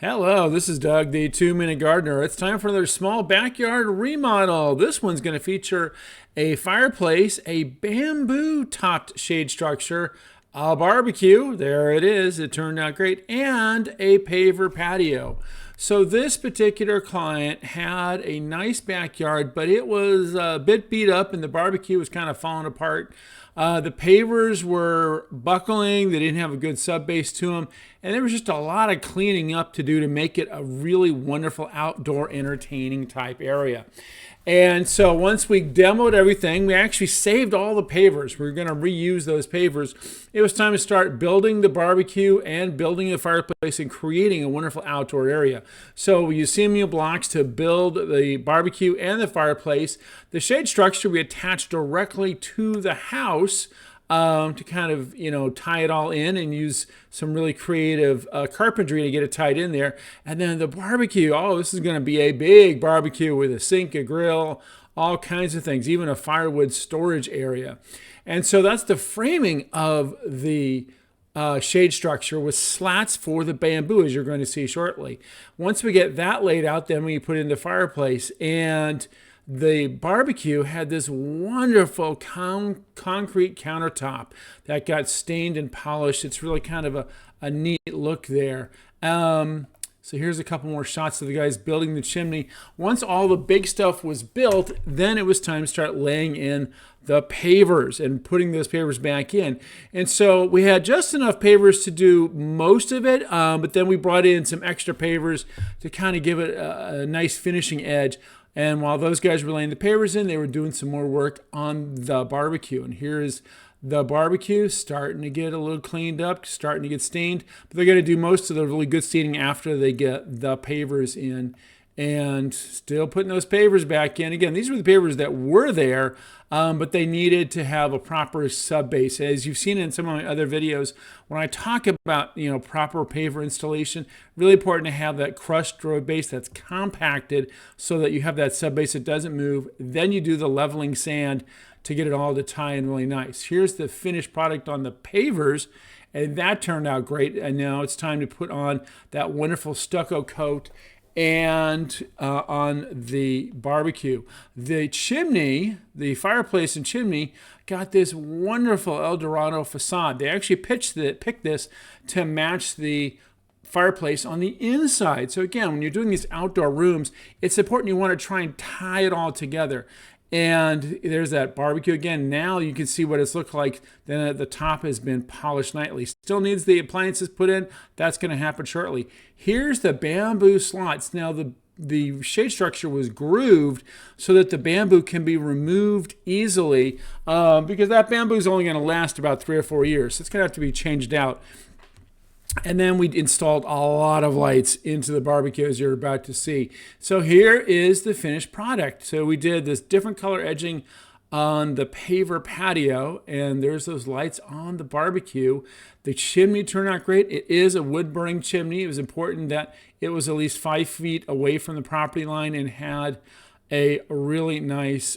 Hello, this is Doug, the 2-Minute Gardener. It's time for another small backyard remodel. This one's going to feature a fireplace, a bamboo-topped shade structure, a barbecue, there it is, it turned out great, and a paver patio. So this particular client had a nice backyard, but it was a bit beat up and the barbecue was kind of falling apart. The pavers were buckling, they didn't have a good sub base to them, and there was just a lot of cleaning up to do to make it a really wonderful outdoor entertaining type area. And so once we demoed everything, we actually saved all the pavers. We were going to reuse those pavers. It was time to start building the barbecue and building the fireplace and creating a wonderful outdoor area. So we used CMU blocks to build the barbecue and the fireplace. The shade structure we attached directly to the house to kind of, tie it all in and use some really creative carpentry to get it tied in there. And then the barbecue, this is going to be a big barbecue with a sink, a grill, all kinds of things, even a firewood storage area. And so that's the framing of the shade structure with slats for the bamboo, as you're going to see shortly. Once we get that laid out, then we put in the fireplace, and the barbecue had this wonderful concrete countertop that got stained and polished. It's really kind of a neat look there. So here's a couple more shots of the guys building the chimney. Once all the big stuff was built, then it was time to start laying in the pavers and putting those pavers back in. And so we had just enough pavers to do most of it, but then we brought in some extra pavers to kind of give it a nice finishing edge. And while those guys were laying the pavers in, they were doing some more work on the barbecue. And here's the barbecue starting to get a little cleaned up, starting to get stained. But they're going to do most of the really good staining after they get the pavers in. And still putting those pavers back in. Again, these were the pavers that were there, but they needed to have a proper sub base. As you've seen in some of my other videos, when I talk about proper paver installation, really important to have that crushed road base that's compacted so that you have that sub base that doesn't move. Then you do the leveling sand to get it all to tie in really nice. Here's the finished product on the pavers, and that turned out great. And now it's time to put on that wonderful stucco coat and on the barbecue. The chimney, the fireplace and chimney, got this wonderful El Dorado facade. They actually picked this to match the fireplace on the inside. So again, when you're doing these outdoor rooms, it's important you want to try and tie it all together. And there's that barbecue again. Now you can see what it's looked like. Then the top has been polished nightly. Still needs the appliances put in. That's going to happen shortly. Here's the bamboo slots. Now the shade structure was grooved so that the bamboo can be removed easily because that bamboo is only going to last about 3 or 4 years. So it's going to have to be changed out. And then we installed a lot of lights into the barbecue, as you're about to see. So here is the finished product. So we did this different color edging on the paver patio, and there's those lights on the barbecue. The chimney turned out great. It is a wood-burning chimney. It was important that it was at least 5 feet away from the property line and had a really nice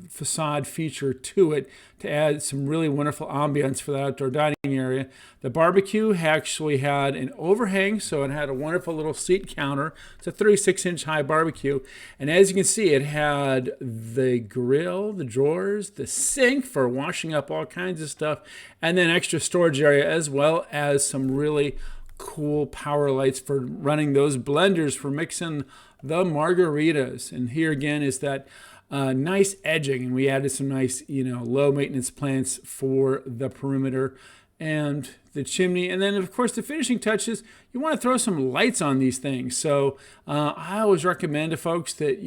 facade feature to it to add some really wonderful ambience for the outdoor dining area. The barbecue actually had an overhang, so it had a wonderful little seat counter. It's a 36-inch high barbecue. And as you can see, it had the grill, the drawers, the sink for washing up all kinds of stuff, and then extra storage area, as well as some really cool power lights for running those blenders for mixing the margaritas. And here again is that nice edging, and we added some nice low maintenance plants for the perimeter and the chimney. And then of course the finishing touches, you want to throw some lights on these things. So I always recommend to folks that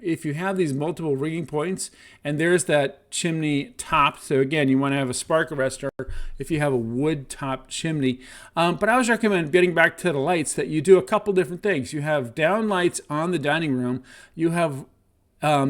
if you have these multiple rigging points, and there's that chimney top, so again you want to have a spark arrestor if you have a wood top chimney, but I always recommend, getting back to the lights, that you do a couple different things. You have down lights on the dining room, you have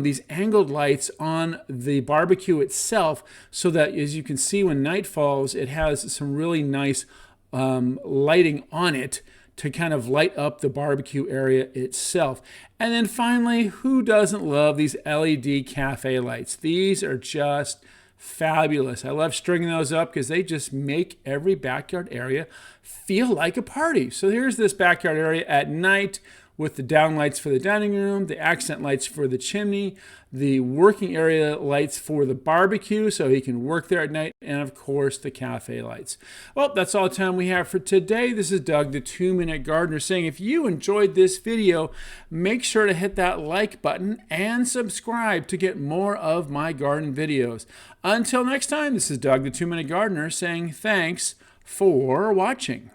these angled lights on the barbecue itself, so that, as you can see, when night falls, it has some really nice lighting on it to kind of light up the barbecue area itself. And then finally, who doesn't love these LED cafe lights? These are just fabulous. I love stringing those up because they just make every backyard area feel like a party. So here's this backyard area at night with the down lights for the dining room, the accent lights for the chimney, the working area lights for the barbecue so he can work there at night, and of course the cafe lights. Well, that's all the time we have for today. This is Doug, the 2-Minute Gardener, saying if you enjoyed this video, make sure to hit that like button and subscribe to get more of my garden videos. Until next time, this is Doug, the 2-Minute Gardener, saying thanks for watching.